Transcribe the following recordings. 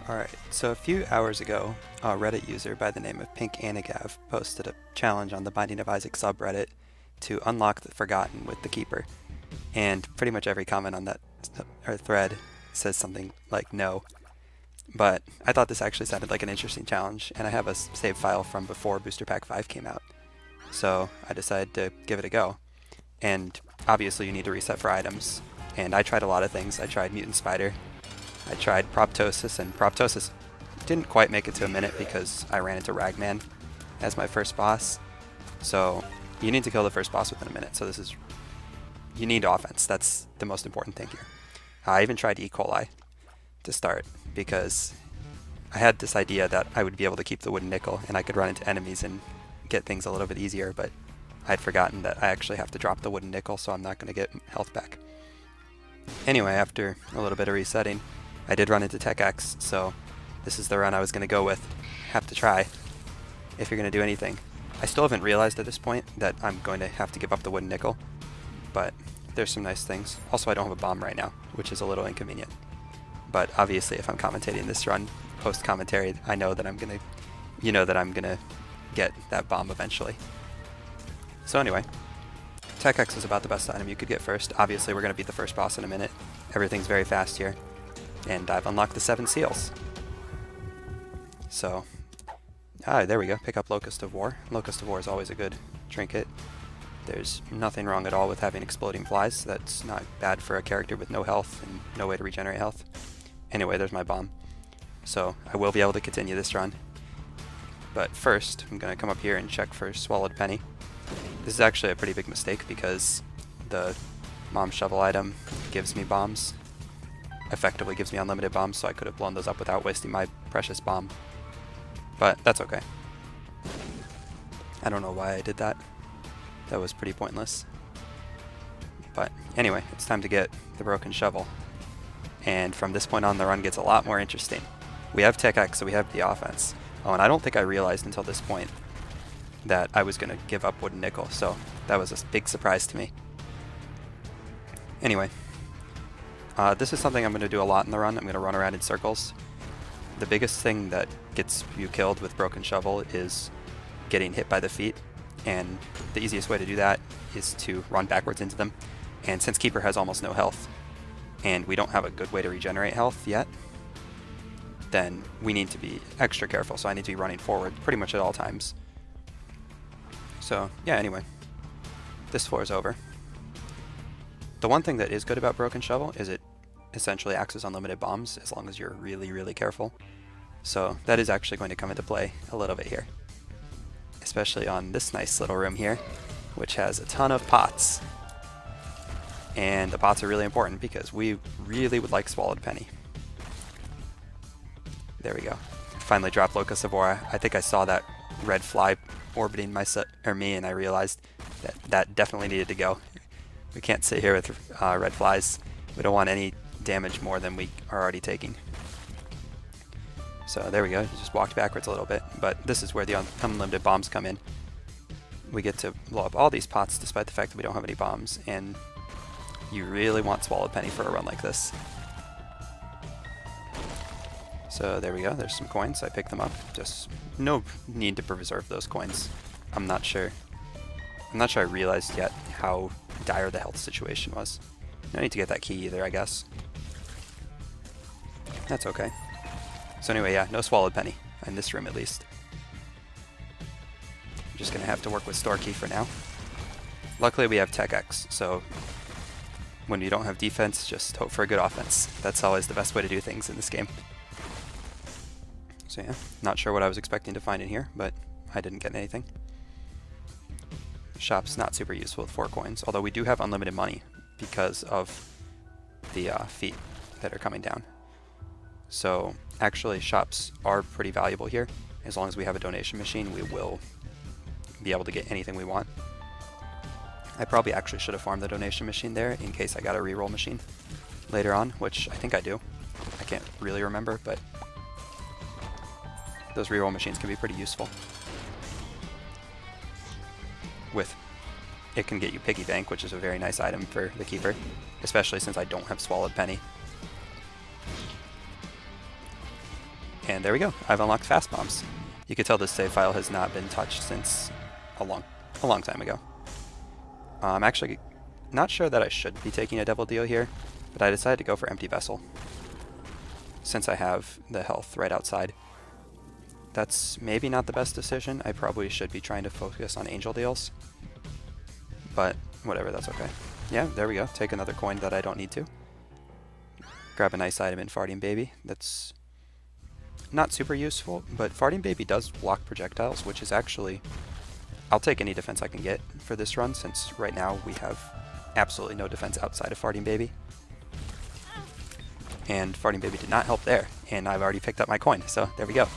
Alright, so a few hours ago, a Reddit user by the name of Pink Anagav posted a challenge on the Binding of Isaac subreddit to unlock the Forgotten with the Keeper. And pretty much every comment on that thread says something like no. But I thought this actually sounded like an interesting challenge, and I have a save file from before Booster Pack 5 came out. So I decided to give it a go. And obviously you need to reset for items. And I tried a lot of things. I tried Mutant Spider. I tried Proptosis, and Proptosis didn't quite make it to a minute because I ran into Ragman as my first boss. So you need to kill the first boss within a minute. So you need offense. That's the most important thing here. I even tried E. coli to start because I had this idea that I would be able to keep the wooden nickel and I could run into enemies and get things a little bit easier, but I'd forgotten that I actually have to drop the wooden nickel, so I'm not going to get health back. Anyway, after a little bit of resetting, I did run into Tech X, so this is the run I was going to go with. Have to try if you're going to do anything. I still haven't realized at this point that I'm going to have to give up the wooden nickel, but there's some nice things. Also, I don't have a bomb right now, which is a little inconvenient. But obviously, if I'm commentating this run post-commentary, I know that I'm going to get that bomb eventually. So anyway, Tech X is about the best item you could get first. Obviously, we're going to beat the first boss in a minute. Everything's very fast here. And I've unlocked the 7 seals. So, there we go. Pick up Locust of War. Locust of War is always a good trinket. There's nothing wrong at all with having exploding flies. That's not bad for a character with no health and no way to regenerate health. Anyway, there's my bomb. So, I will be able to continue this run. But first, I'm going to come up here and check for Swallowed Penny. This is actually a pretty big mistake because the Mom Shovel item gives me bombs. Effectively gives me unlimited bombs, so I could have blown those up without wasting my precious bomb. But that's okay. I don't know why I did that. That was pretty pointless. But anyway, it's time to get the Broken Shovel. And from this point on, the run gets a lot more interesting. We have Tech X, so we have the offense. Oh, and I don't think I realized until this point that I was going to give up Wooden Nickel, so that was a big surprise to me. Anyway, this is something I'm going to do a lot in the run. I'm going to run around in circles. The biggest thing that gets you killed with Broken Shovel is getting hit by the feet, and the easiest way to do that is to run backwards into them. And since Keeper has almost no health, and we don't have a good way to regenerate health yet, then we need to be extra careful, so I need to be running forward pretty much at all times. So, yeah, anyway, this floor is over. The one thing that is good about Broken Shovel is it essentially acts as unlimited bombs as long as you're really, really careful. So that is actually going to come into play a little bit here. Especially on this nice little room here, which has a ton of pots. And the pots are really important because we really would like Swallowed Penny. There we go. Finally dropped Locust of War. I think I saw that red fly orbiting me, and I realized that that definitely needed to go. We can't sit here with red flies. We don't want any damage more than we are already taking. So there we go. Just walked backwards a little bit, but this is where the unlimited bombs come in. We get to blow up all these pots despite the fact that we don't have any bombs, and you really want Swallowed Penny for a run like this. So there we go. There's some coins. I picked them up. Just no need to preserve those coins. I'm not sure I realized yet how dire the health situation was. No need to get that key either, I guess. That's okay. So anyway, yeah, no Swallowed Penny, in this room at least. I'm just going to have to work with Store Key for now. Luckily we have Tech X, so when you don't have defense, just hope for a good offense. That's always the best way to do things in this game. So yeah, not sure what I was expecting to find in here, but I didn't get anything. Shop's not super useful with 4 coins, although we do have unlimited money because of the feet that are coming down. So actually shops are pretty valuable here. As long as we have a donation machine, we will be able to get anything we want. I probably actually should have farmed the donation machine there in case I got a reroll machine later on, which I think I do. I can't really remember, but those reroll machines can be pretty useful. It can get you Piggy Bank, which is a very nice item for the Keeper, especially since I don't have Swallowed Penny. And there we go. I've unlocked fast bombs. You can tell this save file has not been touched since a long time ago. I'm actually not sure that I should be taking a Devil Deal here, but I decided to go for Empty Vessel since I have the health right outside. That's maybe not the best decision. I probably should be trying to focus on Angel Deals, but whatever, that's okay. Yeah, there we go. Take another coin that I don't need to. Grab a nice item in Farting Baby. That's not super useful, but Farting Baby does block projectiles, which is actually... I'll take any defense I can get for this run, since right now we have absolutely no defense outside of Farting Baby. And Farting Baby did not help there, and I've already picked up my coin, so there we go.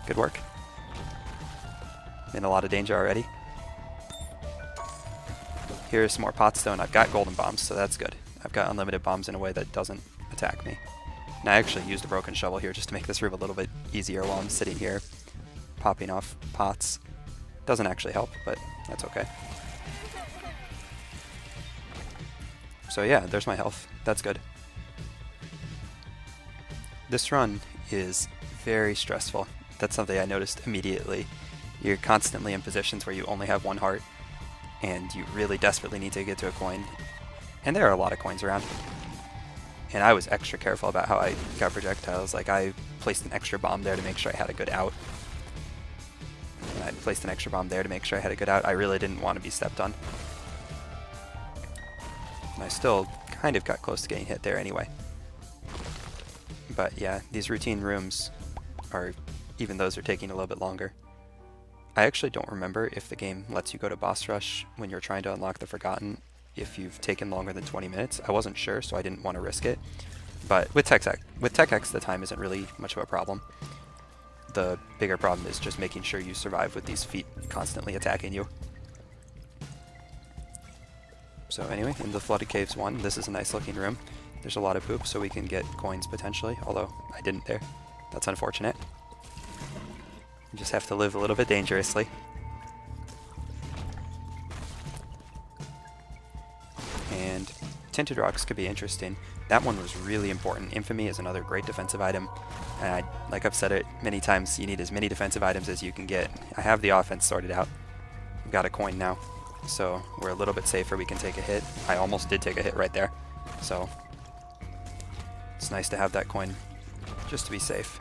Good work. In a lot of danger already. Here's some more pot stone. I've got golden bombs, so that's good. I've got unlimited bombs in a way that doesn't attack me. And I actually used a broken shovel here just to make this room a little bit easier while I'm sitting here popping off pots. Doesn't actually help, but that's okay. So yeah, there's my health. That's good. This run is very stressful. That's something I noticed immediately. You're constantly in positions where you only have one heart, and you really desperately need to get to a coin. And there are a lot of coins around. And I was extra careful about how I got projectiles. Like, I placed an extra bomb there to make sure I had a good out. And I placed an extra bomb there to make sure I had a good out. I really didn't want to be stepped on. And I still kind of got close to getting hit there anyway. But yeah, these routine rooms are, even those are taking a little bit longer. I actually don't remember if the game lets you go to boss rush when you're trying to unlock the Forgotten if you've taken longer than 20 minutes. I wasn't sure, so I didn't want to risk it. But with Tech X, the time isn't really much of a problem. The bigger problem is just making sure you survive with these feet constantly attacking you. So anyway, in the Flooded Caves 1, this is a nice looking room. There's a lot of poop, so we can get coins potentially, although I didn't there. That's unfortunate. You just have to live a little bit dangerously. And Tinted Rocks could be interesting. That one was really important. Infamy is another great defensive item. And like I've said it many times, you need as many defensive items as you can get. I have the offense sorted out. I've got a coin now, so we're a little bit safer. We can take a hit. I almost did take a hit right there. So it's nice to have that coin just to be safe.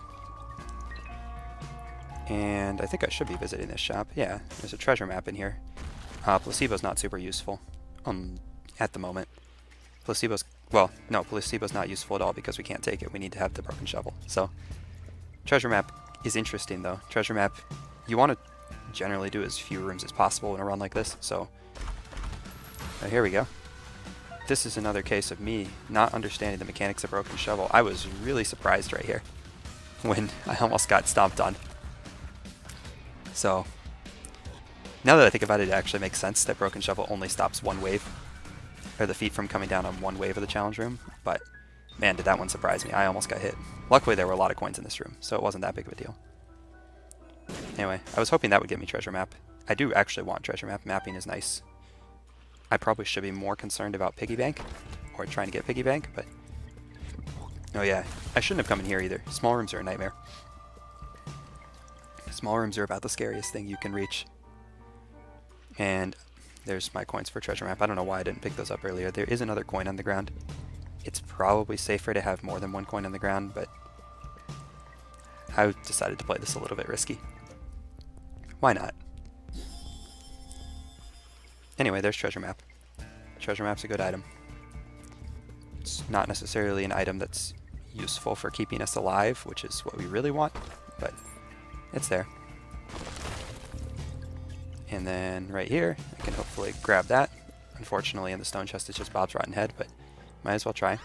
And I think I should be visiting this shop. Yeah, there's a treasure map in here. Placebo's not super useful at the moment. Placebo's not useful at all because we can't take it. We need to have the broken shovel. So treasure map is interesting though. Treasure map, you want to generally do as few rooms as possible in a run like this. So here we go. This is another case of me not understanding the mechanics of broken shovel. I was really surprised right here when I almost got stomped on. So now that I think about it, it actually makes sense that broken shovel only stops one wave, or the feet from coming down on one wave of the challenge room. But man, did that one surprise me. I almost got hit. Luckily there were a lot of coins in this room, so it wasn't that big of a deal. Anyway, I was hoping that would get me treasure map. I do actually want treasure map. Mapping is nice. I probably should be more concerned about Piggy Bank, or trying to get Piggy Bank, but oh yeah, I shouldn't have come in here either. Small rooms are a nightmare. Small rooms are about the scariest thing you can reach. And there's my coins for treasure map. I don't know why I didn't pick those up earlier. There is another coin on the ground. It's probably safer to have more than one coin on the ground, but I decided to play this a little bit risky. Why not? Anyway, there's treasure map. Treasure map's a good item. It's not necessarily an item that's useful for keeping us alive, which is what we really want, but it's there. And then right here, I can hopefully grab that. Unfortunately, in the stone chest, it's just Bob's Rotten Head, but might as well try.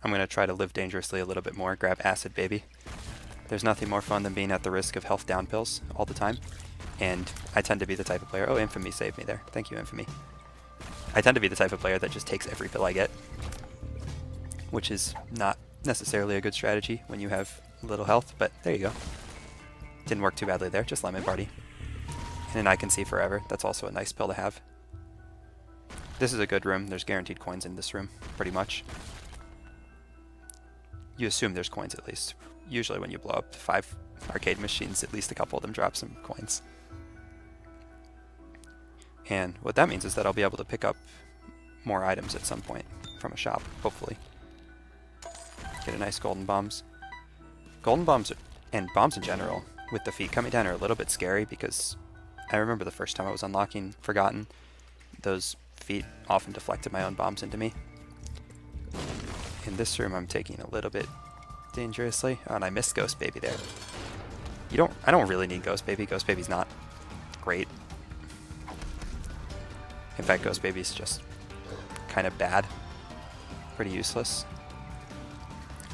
I'm going to try to live dangerously a little bit more, grab Acid Baby. There's nothing more fun than being at the risk of health down pills all the time. And I tend to be the type of player... Oh, Infamy saved me there. Thank you, Infamy. I tend to be the type of player that just takes every pill I get, which is not necessarily a good strategy when you have little health, but there you go. Didn't work too badly there, just Lemon Party. And an I Can See Forever. That's also a nice pill to have. This is a good room. There's guaranteed coins in this room, pretty much. you assume there's coins at least. Usually when you blow up 5 arcade machines, at least a couple of them drop some coins. And what that means is that I'll be able to pick up more items at some point from a shop, hopefully. Get a nice golden bombs. Golden bombs and bombs in general, with the feet coming down, are a little bit scary because I remember the first time I was unlocking Forgotten, those feet often deflected my own bombs into me. In this room I'm taking a little bit dangerously. Oh, and I missed Ghost Baby there. I don't really need Ghost Baby. Ghost Baby's not great. In fact, Ghost Baby's just kind of bad. Pretty useless.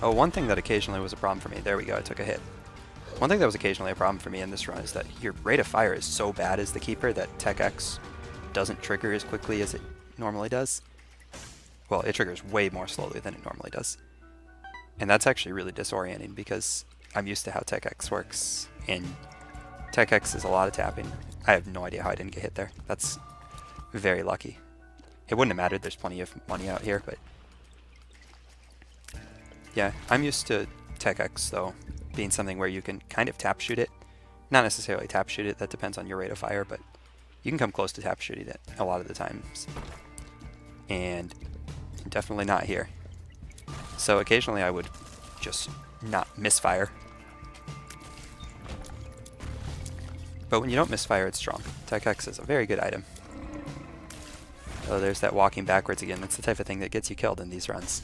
Oh, one thing that occasionally was a problem for me, there we go, I took a hit. One thing that was occasionally a problem for me in this run is that your rate of fire is so bad as the Keeper that Tech X doesn't trigger as quickly as it normally does. Well, it triggers way more slowly than it normally does. And that's actually really disorienting because I'm used to how Tech X works, and Tech X is a lot of tapping. I have no idea how I didn't get hit there. That's very lucky. It wouldn't have mattered, there's plenty of money out here, but yeah, I'm used to Tech X though being something where you can kind of tap shoot it. Not necessarily tap shoot it, that depends on your rate of fire, but you can come close to tap shooting it a lot of the times. And definitely not here. So occasionally I would just not misfire. But when you don't misfire, it's strong. Tech X is a very good item. Oh, there's that walking backwards again. That's the type of thing that gets you killed in these runs.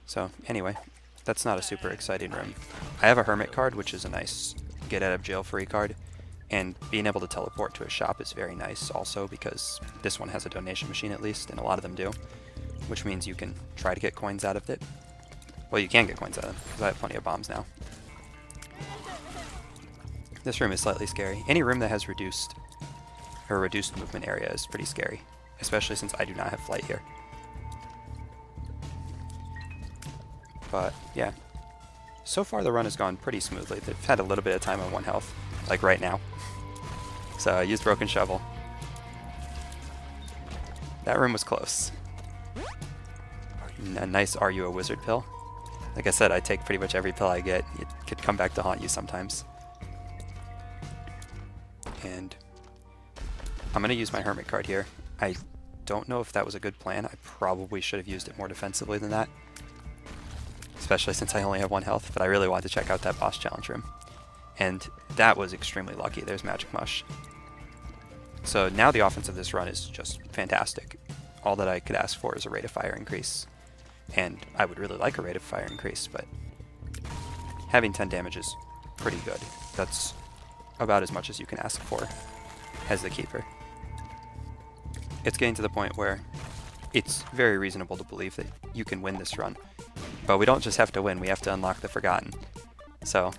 So anyway, that's not a super exciting room. I have a Hermit card, which is a nice get out of jail free card. And being able to teleport to a shop is very nice also because this one has a donation machine at least, and a lot of them do. Which means you can try to get coins out of it. Well, you can get coins out of them, because I have plenty of bombs now. This room is slightly scary. Any room that has reduced movement area is pretty scary, especially since I do not have flight here. But yeah, so far the run has gone pretty smoothly. They've had a little bit of time on 1 health, like right now. So I used Broken Shovel. That room was close. A nice Are You a Wizard pill. Like I said, I take pretty much every pill I get. It could come back to haunt you sometimes. And I'm going to use my Hermit card here. I don't know if that was a good plan. I probably should have used it more defensively than that. Especially since I only have 1 health, but I really wanted to check out that boss challenge room. And that was extremely lucky. There's Magic Mush. So now the offense of this run is just fantastic. All that I could ask for is a rate of fire increase. And I would really like a rate of fire increase, but having 10 damage is pretty good. That's about as much as you can ask for as the Keeper. It's getting to the point where it's very reasonable to believe that you can win this run. But we don't just have to win, we have to unlock the Forgotten. So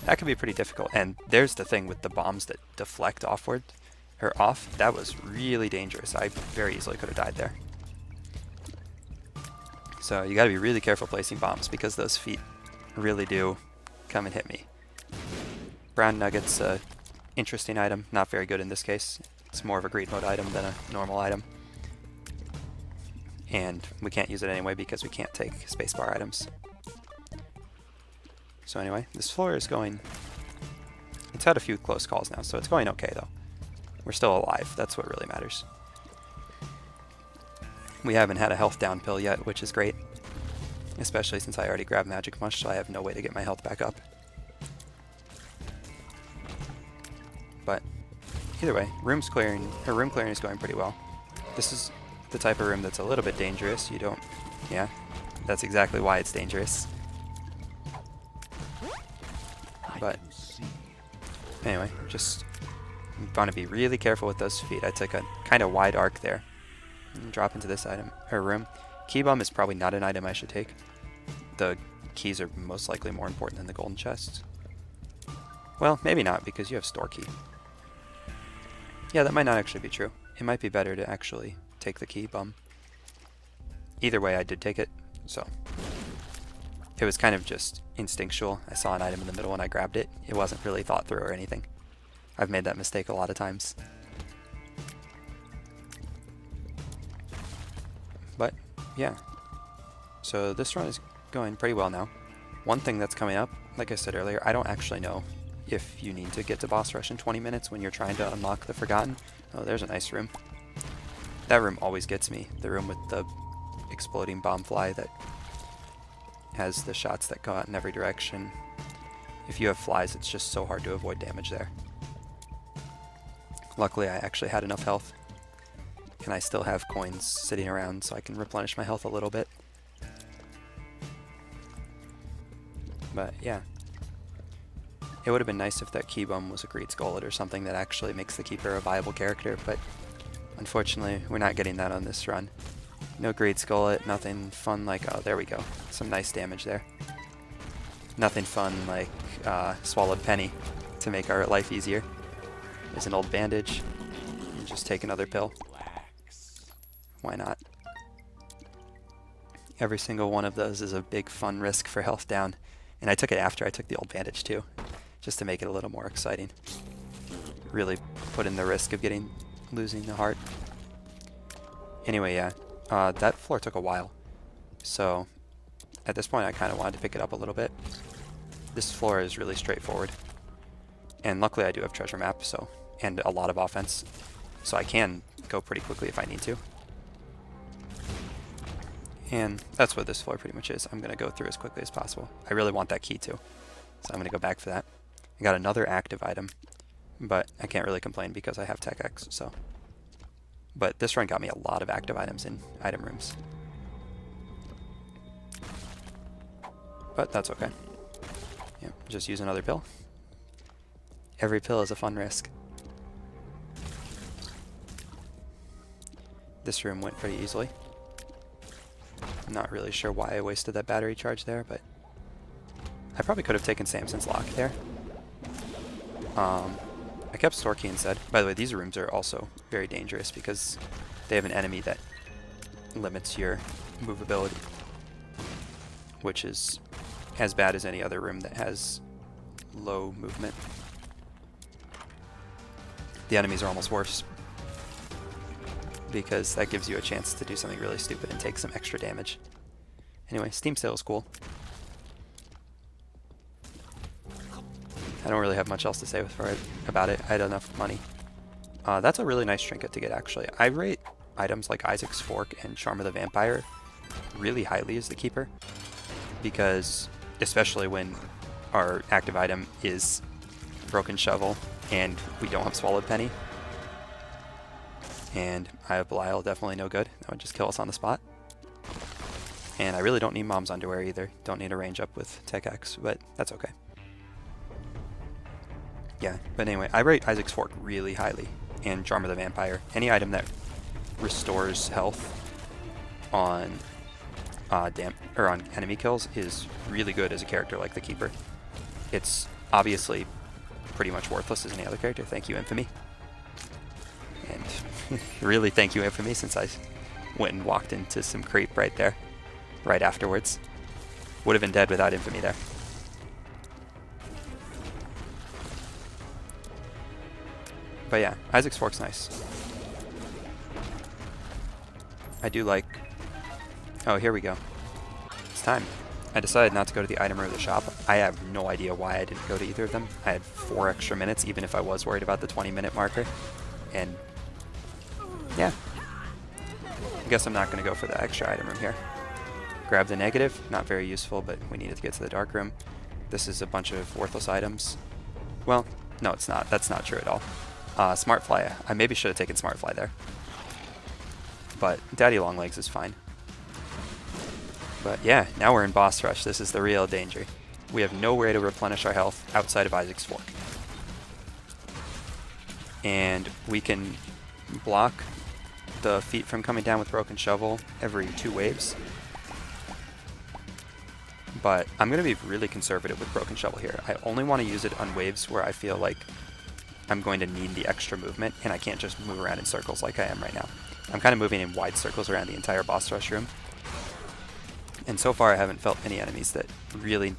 that could be pretty difficult. And there's the thing with the bombs that deflect offward, or off. That was really dangerous. I very easily could have died there. So you gotta be really careful placing bombs because those feet really do come and hit me. Brown Nugget's a interesting item, not very good in this case. It's more of a greed mode item than a normal item. And we can't use it anyway because we can't take spacebar items. So anyway, this floor is going... It's had a few close calls now, so it's going okay though. We're still alive, that's what really matters. We haven't had a health down pill yet, which is great. Especially since I already grabbed Magic Mush, so I have no way to get my health back up. But either way, room clearing is going pretty well. This is the type of room that's a little bit dangerous. You don't... Yeah, that's exactly why it's dangerous. But anyway, just want to be really careful with those feet. I took a kind of wide arc there. Drop into this item, or room. Key bomb is probably not an item I should take. The keys are most likely more important than the golden chests. Well, maybe not, because you have store key. Yeah, that might not actually be true. It might be better to actually take the key bomb. Either way, I did take it, so it was kind of just instinctual. I saw an item in the middle and I grabbed it. It wasn't really thought through or anything. I've made that mistake a lot of times. yeah, so this run is going pretty well now. One thing that's coming up, like I said earlier, I don't actually know if you need to get to boss rush in 20 minutes when you're trying to unlock the Forgotten. Oh, there's a nice room. That room always gets me. The room with the exploding bomb fly that has the shots that go out in every direction. If you have flies, it's just so hard to avoid damage there. Luckily, I actually had enough health, and I still have coins sitting around so I can replenish my health a little bit. But yeah, it would have been nice if that key bum was a Great Skullet or something that actually makes the Keeper a viable character, but unfortunately we're not getting that on this run. No Great Skullet, nothing fun like, oh there we go, some nice damage there. Nothing fun like Swallowed Penny to make our life easier. There's an old bandage, and just take another pill. Why not? Every single one of those is a big fun risk for health down. And I took it after I took the old bandage too, just to make it a little more exciting. Really put in the risk of losing the heart. Anyway, yeah, that floor took a while. So at this point I kind of wanted to pick it up a little bit. This floor is really straightforward. And luckily I do have treasure map, and a lot of offense. So I can go pretty quickly if I need to. And that's what this floor pretty much is. I'm going to go through as quickly as possible. I really want that key too, so I'm going to go back for that. I got another active item, but I can't really complain because I have Tech X, so. But this run got me a lot of active items in item rooms. But that's okay. Yeah, just use another pill. Every pill is a fun risk. This room went pretty easily. I'm not really sure why I wasted that battery charge there, but I probably could have taken Samson's lock there. I kept Storky instead. By the way, these rooms are also very dangerous because they have an enemy that limits your movability, which is as bad as any other room that has low movement. The enemies are almost worse, because that gives you a chance to do something really stupid and take some extra damage. Anyway, Steam Sale is cool. I don't really have much else to say about it. I had enough money. That's a really nice trinket to get, actually. I rate items like Isaac's Fork and Charm of the Vampire really highly as the Keeper, because especially when our active item is Broken Shovel and we don't have Swallowed Penny, and I have Belial, definitely no good. That would just kill us on the spot. And I really don't need Mom's Underwear either. Don't need a range up with Tech X, but that's okay. Yeah, but anyway, I rate Isaac's Fork really highly, and Charm of the Vampire. Any item that restores health on on enemy kills is really good as a character like the Keeper. It's obviously pretty much worthless as any other character. Thank you, Infamy. And really thank you, Infamy, since I went and walked into some creep right there, right afterwards. Would have been dead without Infamy there. But yeah, Isaac's Fork's nice. I do like... Oh, here we go. It's time. I decided not to go to the item room of the shop. I have no idea why I didn't go to either of them. I had 4 extra minutes, even if I was worried about the 20-minute marker. And yeah, I guess I'm not going to go for the extra item room here. Grab the negative, not very useful, but we needed to get to the dark room. This is a bunch of worthless items. Well, no, it's not. That's not true at all. Smart Fly. I maybe should have taken Smart Fly there. But Daddy Longlegs is fine. But yeah, now we're in boss rush. This is the real danger. We have no way to replenish our health outside of Isaac's Fork. And we can block the feet from coming down with Broken Shovel every 2 waves. But I'm going to be really conservative with Broken Shovel here. I only want to use it on waves where I feel like I'm going to need the extra movement, and I can't just move around in circles like I am right now. I'm kind of moving in wide circles around the entire boss rush room. And so far I haven't felt any enemies that really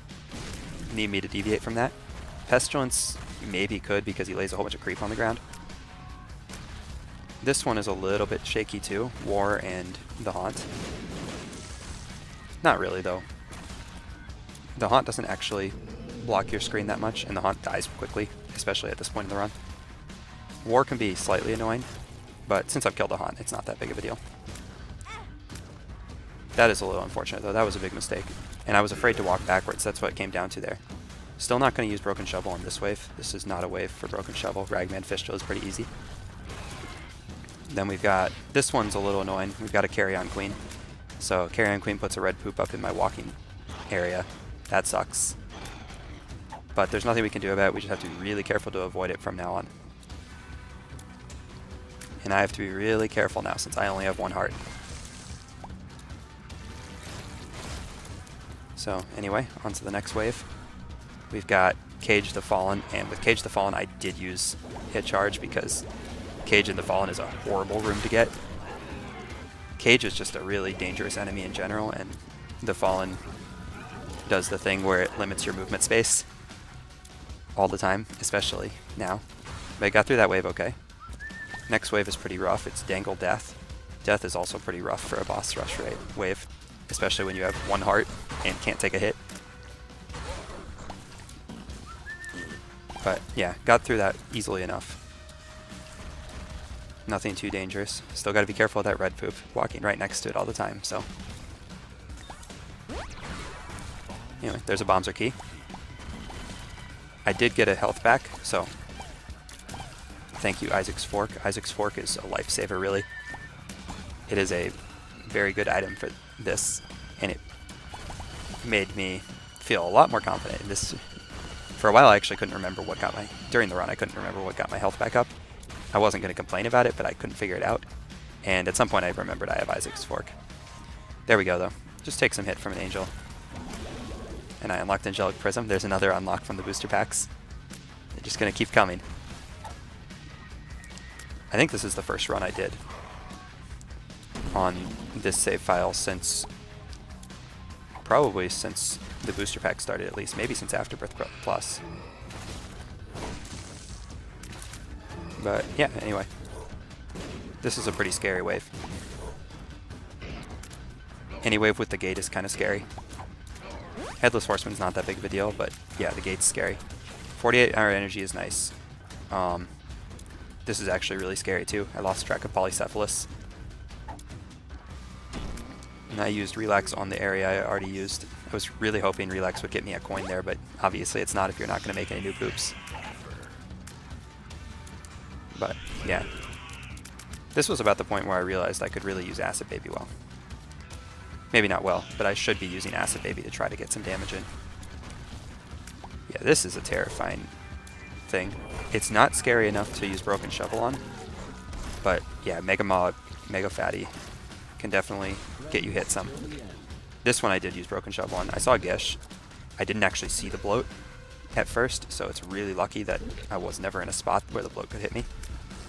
need me to deviate from that. Pestilence maybe could, because he lays a whole bunch of creep on the ground. This one is a little bit shaky too, War and the Haunt. Not really, though. The Haunt doesn't actually block your screen that much, and the Haunt dies quickly, especially at this point in the run. War can be slightly annoying, but since I've killed a Haunt, it's not that big of a deal. That is a little unfortunate, though. That was a big mistake. And I was afraid to walk backwards. That's what it came down to there. Still not going to use Broken Shovel on this wave. This is not a wave for Broken Shovel. Ragman Fistula is pretty easy. Then we've got... This one's a little annoying. We've got a Carry-On Queen. So Carry-On Queen puts a red poop up in my walking area. That sucks. But there's nothing we can do about it. We just have to be really careful to avoid it from now on. And I have to be really careful now since I only have one heart. So anyway, on to the next wave. We've got Cage the Fallen, and with Cage the Fallen I did use Hit Charge because Cage in the Fallen is a horrible room to get. Cage is just a really dangerous enemy in general, and the Fallen does the thing where it limits your movement space all the time, especially now. But I got through that wave okay. Next wave is pretty rough. It's Dangle Death. Death is also pretty rough for a boss rush wave, especially when you have one heart and can't take a hit. But yeah, got through that easily enough. Nothing too dangerous. Still got to be careful of that red poop, walking right next to it all the time, so. Anyway, there's a Bombser Key. I did get a health back, so thank you, Isaac's Fork. Isaac's Fork is a lifesaver, really. It is a very good item for this, and it made me feel a lot more confident in this. For a while, I actually couldn't remember what got my... During the run, I couldn't remember what got my health back up. I wasn't going to complain about it, but I couldn't figure it out. And at some point, I remembered I have Isaac's Fork. There we go, though. Just take some hit from an Angel. And I unlocked Angelic Prism. There's another unlock from the booster packs. They're just going to keep coming. I think this is the first run I did on this save file since... Probably since the booster pack started, at least. Maybe since Afterbirth Plus. But yeah, anyway. This is a pretty scary wave. Any wave with the gate is kind of scary. Headless Horseman's not that big of a deal, but yeah, the gate's scary. 48-hour energy is nice. This is actually really scary too. I lost track of Polycephalus. And I used Relax on the area I already used. I was really hoping Relax would get me a coin there, but obviously it's not if you're not going to make any new poops. But yeah. This was about the point where I realized I could really use Acid Baby well. Maybe not well, but I should be using Acid Baby to try to get some damage in. Yeah, this is a terrifying thing. It's not scary enough to use Broken Shovel on, but yeah, Mega Mob, Mega Fatty can definitely get you hit some. This one I did use Broken Shovel on. I saw Gish. I didn't actually see the bloat at first, so it's really lucky that I was never in a spot where the bloat could hit me.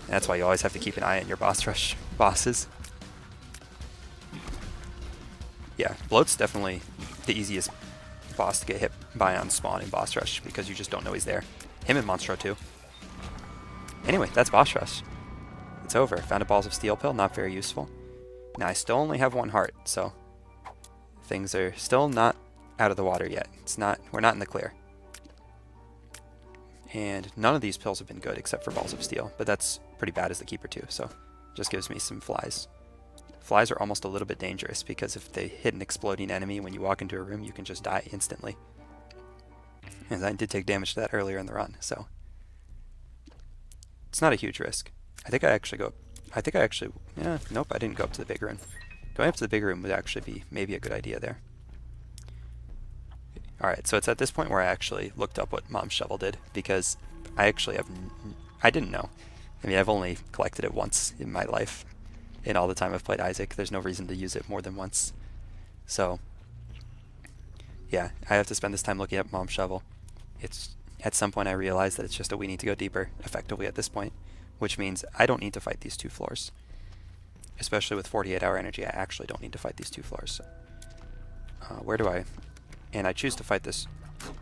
And that's why you always have to keep an eye on your boss rush bosses. Yeah, bloat's definitely the easiest boss to get hit by on spawn in boss rush because you just don't know he's there. Him and Monstro too. Anyway, that's boss rush. It's over. Found a Balls of Steel pill, not very useful. Now I still only have one heart, so things are still not out of the water yet. We're not in the clear. And none of these pills have been good except for Balls of Steel, but that's pretty bad as the keeper too, so just gives me some flies. Flies are almost a little bit dangerous because if they hit an exploding enemy when you walk into a room, you can just die instantly. And I did take damage to that earlier in the run, so it's not a huge risk. Yeah, nope, I didn't go up to the big room. Going up to the big room would actually be maybe a good idea there. Alright, so it's at this point where I actually looked up what Mom's Shovel did, because I didn't know. I mean, I've only collected it once in my life. In all the time I've played Isaac, there's no reason to use it more than once. So, yeah, I have to spend this time looking up Mom's Shovel. At some point I realized that it's just a we need to go deeper, effectively at this point, which means I don't need to fight these two floors. Especially with 48-hour energy, I actually don't need to fight these two floors. Where do I... And I choose to fight this.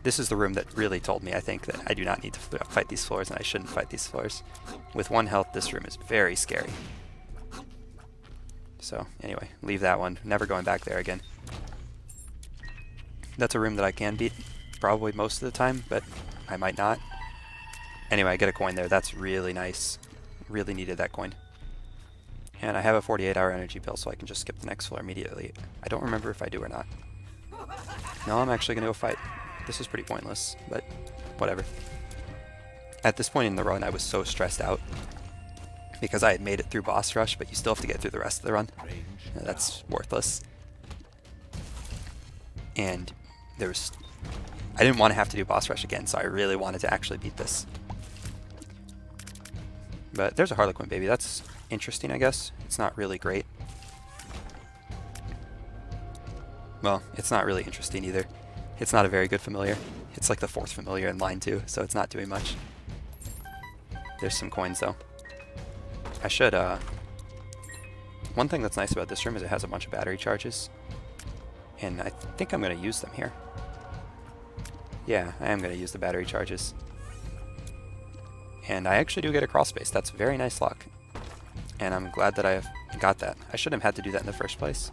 This is the room that really told me, I think, that I do not need to fight these floors and I shouldn't fight these floors. With one health, this room is very scary. So, anyway, leave that one. Never going back there again. That's a room that I can beat probably most of the time, but I might not. Anyway, I get a coin there. That's really nice. Really needed that coin. And I have a 48-hour energy pill, so I can just skip the next floor immediately. I don't remember if I do or not. No, I'm actually going to go fight. This is pretty pointless, but whatever. At this point in the run, I was so stressed out because I had made it through boss rush, but you still have to get through the rest of the run. That's worthless. And I didn't want to have to do boss rush again, so I really wanted to actually beat this. But there's a Harlequin baby. That's interesting, I guess. It's not really great. Well, it's not really interesting either. It's not a very good familiar. It's like the 4th familiar in line 2, so it's not doing much. There's some coins though. I should, one thing that's nice about this room is it has a bunch of battery charges. And I think I'm going to use them here. Yeah, I am going to use the battery charges. And I actually do get a crawl space. That's very nice luck. And I'm glad that I have got that. I shouldn't have had to do that in the first place.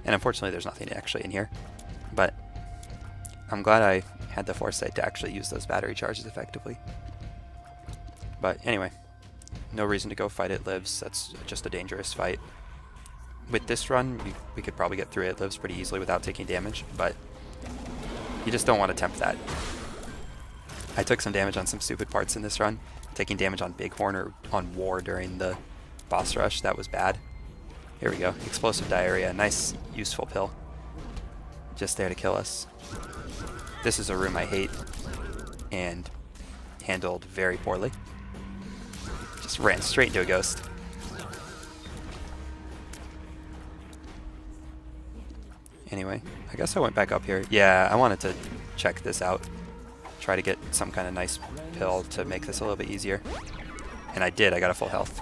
And unfortunately there's nothing actually in here. But I'm glad I had the foresight to actually use those battery charges effectively. But anyway, no reason to go fight It Lives. That's just a dangerous fight. With this run, we could probably get through It Lives pretty easily without taking damage, but you just don't want to tempt that. I took some damage on some stupid parts in this run. Taking damage on Bighorn or on War during the boss rush, that was bad. Here we go. Explosive diarrhea. Nice, useful pill. Just there to kill us. This is a room I hate and handled very poorly. Just ran straight into a ghost. Anyway, I guess I went back up here. Yeah, I wanted to check this out. Try to get some kind of nice pill to make this a little bit easier. And I did. I got a full health.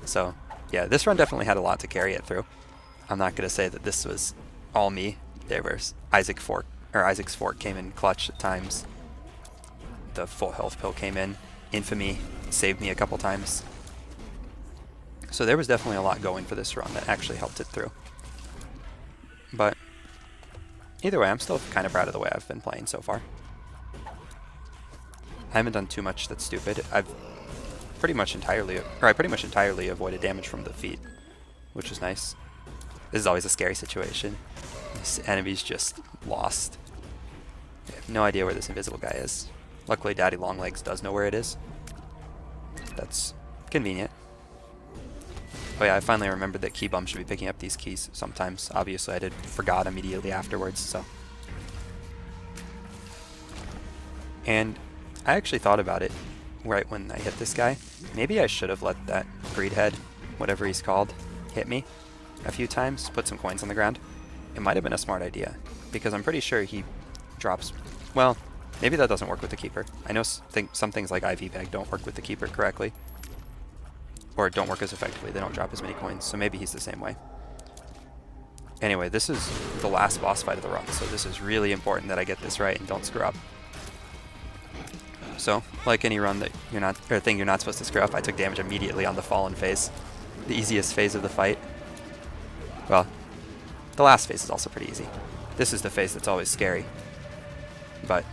So, yeah, this run definitely had a lot to carry it through. I'm not going to say that this was all me. There was Isaac's Fork came in clutch at times. The full health pill came in. Infamy saved me a couple times. So there was definitely a lot going for this run that actually helped it through. But either way, I'm still kind of proud of the way I've been playing so far. I haven't done too much that's stupid. I pretty much entirely avoided damage from the feet, which is nice. This is always a scary situation. This enemy's just lost. I have no idea where this invisible guy is. Luckily, Daddy Longlegs does know where it is. That's convenient. Oh yeah, I finally remembered that Key Bum should be picking up these keys sometimes. Obviously, I forgot immediately afterwards, so. And I actually thought about it right when I hit this guy. Maybe I should have let that Greedhead, whatever he's called, hit me a few times, put some coins on the ground. It might have been a smart idea, because I'm pretty sure he drops... Well, maybe that doesn't work with the Keeper. I know some things like IV Bag don't work with the Keeper correctly. Or don't work as effectively. They don't drop as many coins, so maybe he's the same way. Anyway, this is the last boss fight of the run, so this is really important that I get this right and don't screw up. So, like any run that you're not, or thing you're not supposed to screw up, I took damage immediately on the fallen phase. The easiest phase of the fight. Well, the last phase is also pretty easy. This is the phase that's always scary. But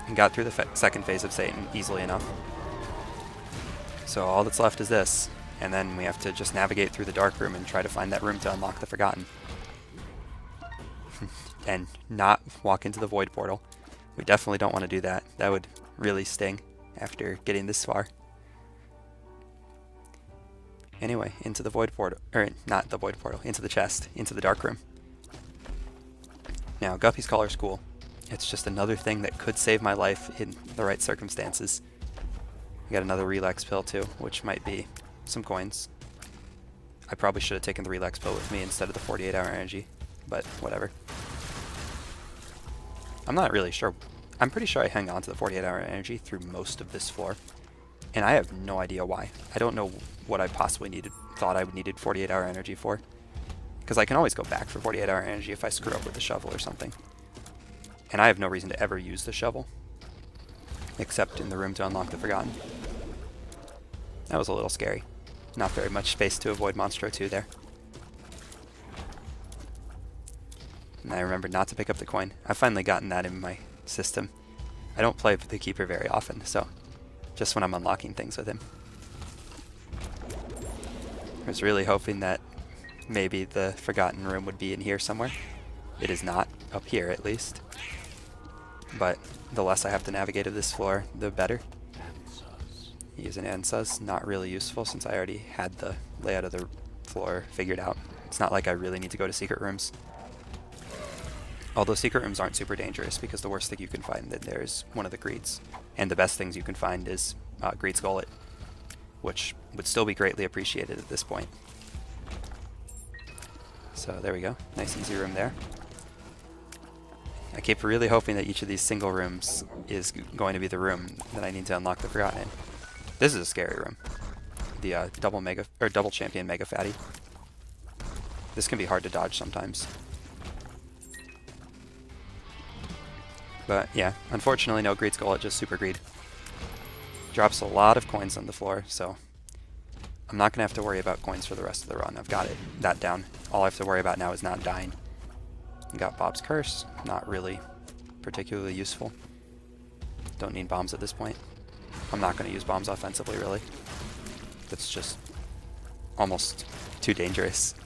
I got through the second phase of Satan easily enough. So all that's left is this, and then we have to just navigate through the dark room and try to find that room to unlock the Forgotten. And not walk into the Void Portal. We definitely don't want to do that. That would really sting after getting this far. Anyway, into the Void Portal, or not the Void Portal, into the chest, into the dark room. Now, Guppy's Collar School. It's just another thing that could save my life in the right circumstances. I got another relax pill too, which might be some coins. I probably should have taken the relax pill with me instead of the 48-hour energy, but whatever. I'm not really sure. I'm pretty sure I hang on to the 48-hour energy through most of this floor, and I have no idea why. I don't know what I possibly thought I needed 48-hour energy for, because I can always go back for 48-hour energy if I screw up with the shovel or something. And I have no reason to ever use the shovel, except in the room to unlock the Forgotten. That was a little scary. Not very much space to avoid Monstro 2 there. And I remembered not to pick up the coin. I've finally gotten that in my system. I don't play with the keeper very often, so just when I'm unlocking things with him. I was really hoping that maybe the Forgotten Room would be in here somewhere. It is not, up here at least. But the less I have to navigate of this floor, the better. Use an ansuz, not really useful since I already had the layout of the floor figured out. It's not like I really need to go to secret rooms. Although secret rooms aren't super dangerous because the worst thing you can find in there is one of the greeds. And the best things you can find is Greed's Gullet, which would still be greatly appreciated at this point. So there we go, nice easy room there. I keep really hoping that each of these single rooms is going to be the room that I need to unlock the Forgotten in. This is a scary room. The double champion mega fatty. This can be hard to dodge sometimes. But yeah, unfortunately no Greed's Gullet, just Super Greed. Drops a lot of coins on the floor, so I'm not going to have to worry about coins for the rest of the run. I've got that down. All I have to worry about now is not dying. Got Bob's Curse, not really particularly useful. Don't need bombs at this point. I'm not going to use bombs offensively, really. That's just almost too dangerous.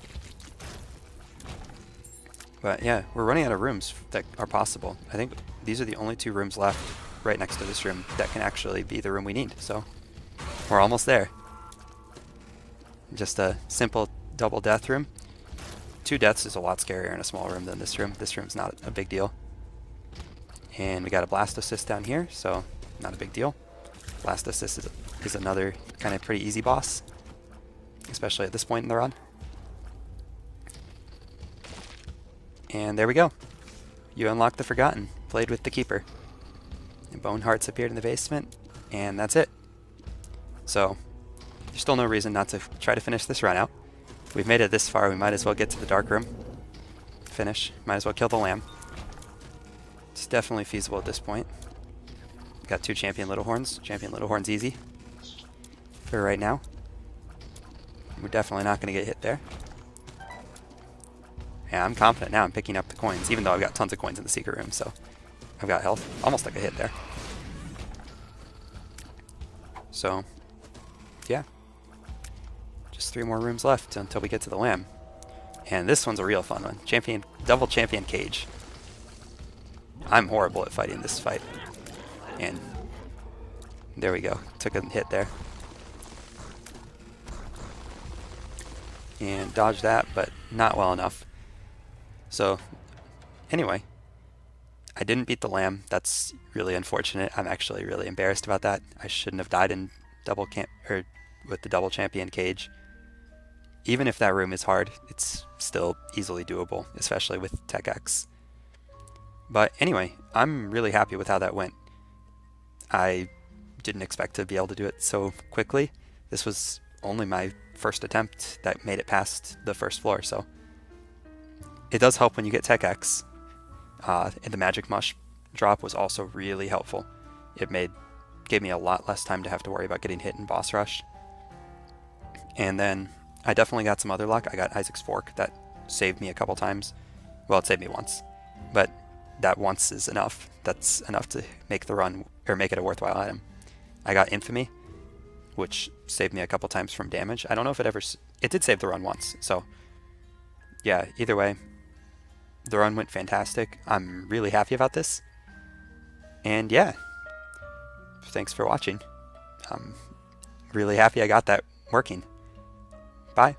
But yeah, we're running out of rooms that are possible. I think these are the only two rooms left right next to this room that can actually be the room we need, so we're almost there. Just a simple double death room. 2 deaths is a lot scarier in a small room than this room. This room's not a big deal. And we got a Blast Assist down here, so not a big deal. Blast Assist is another kind of pretty easy boss, especially at this point in the run. And there we go. You unlock the Forgotten, played with the Keeper. And Bone Hearts appeared in the basement, and that's it. So, there's still no reason not to try to finish this run out. We've made it this far, we might as well get to the Dark Room. Finish. Might as well kill the lamb. It's definitely feasible at this point. Got 2 Champion Little Horns. Champion Little Horns easy for right now. We're definitely not going to get hit there. Yeah, I'm confident now I'm picking up the coins, even though I've got tons of coins in the secret room, so I've got health. Almost like a hit there. So, yeah. Just 3 more rooms left until we get to the lamb. And this one's a real fun one. Double champion cage. I'm horrible at fighting this fight. And there we go. Took a hit there. And dodged that, but not well enough. So, anyway. I didn't beat the lamb. That's really unfortunate. I'm actually really embarrassed about that. I shouldn't have died in with the double champion cage. Even if that room is hard, it's still easily doable, especially with Tech X. But anyway, I'm really happy with how that went. I didn't expect to be able to do it so quickly. This was only my first attempt that made it past the first floor, so it does help when you get Tech X. And the Magic Mush drop was also really helpful. It gave me a lot less time to have to worry about getting hit in Boss Rush. And then I definitely got some other luck. I got Isaac's Fork. That saved me a couple times. Well, it saved me once. But that once is enough. That's enough to make the run, or make it a worthwhile item. I got Infamy, which saved me a couple times from damage. I don't know if it did save the run once. So, yeah, either way, the run went fantastic. I'm really happy about this. And yeah, thanks for watching. I'm really happy I got that working. Bye.